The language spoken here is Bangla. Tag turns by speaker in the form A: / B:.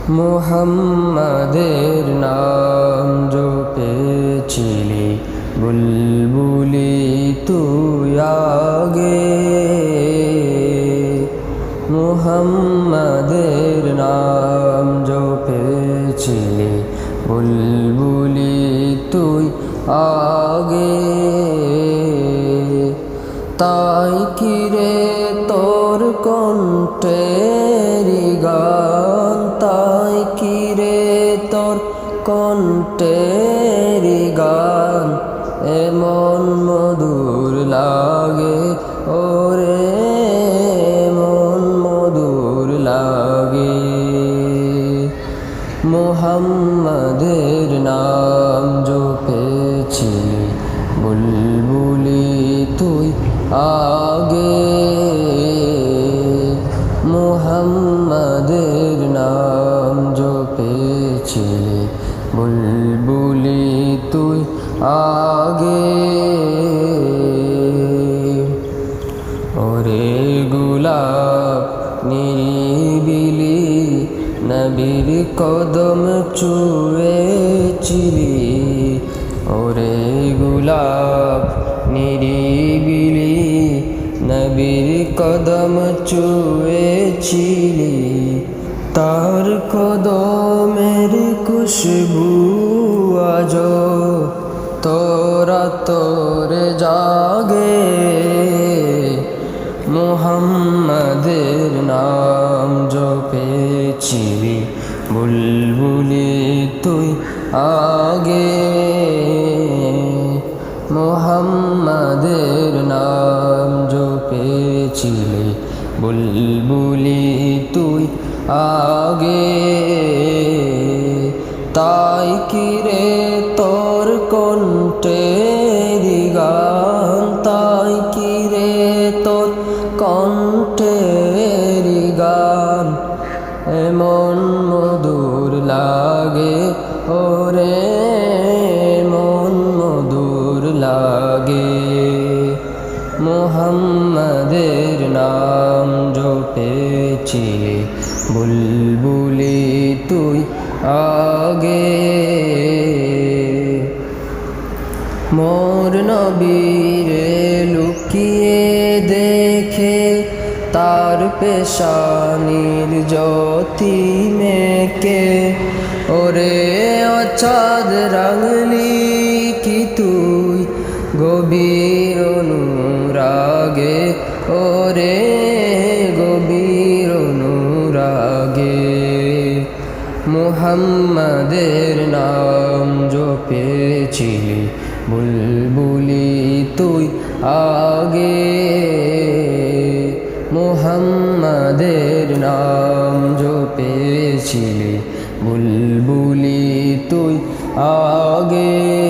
A: মুহাম্মাদের নাম জপেছিলি বুলবুলি তুই আগে। মুহাম্মাদের নাম জপেছিলি বুলবুলি তুই আগে। তাই কিরে তোর কণ্ঠের গান, তাই কিরে তোর কণ্ঠের গান এমন মধুর লাগে ওরে, এমন মধুর লাগে। মুহাম্মাদের নাম জপেছিলি বুলবুলি তুই আগে। মুহাম্মাদের নাম জপেছিলি বুলবুলি তুই আগে। ওরে গোলাপ নিরিবিলি নবীর কদম ছুঁয়েছিলি। ওরে গোলাপ নিরিবিলি নবীর কদম ছুঁয়েছিলি। তার কদমের খুশবু আজো তোরা তোরে জাগে। মুহাম্মাদের নাম জপেছিলি বুলবুলি তুই আগে। মুহাম্মাদের নাম জপেছিলি বুলবুলি তুই আগে। তাই কিরে তোর কণ্ঠের গান, তাই কিরে তোর কণ্ঠের গান এমন মধুর লাগে ওরে, মন মধুর লাগে। মুহাম্মাদের নাম জপেছিলি বুলবুলি তুই আগে। মোর নবীরে লুকিয়ে দেখে তার পেশানির জ্যোতি মেকে। ওরে অচাঁদ রাঙলি কি তুই গভীর অনুরাগে, ওরে গভীর অনুরাগে। মুহাম্মাদের নাম জপেছিলি বুলবুলি তুই আগে। মুহাম্মাদের নাম জপেছিলি বুলবুলি তুই আগে।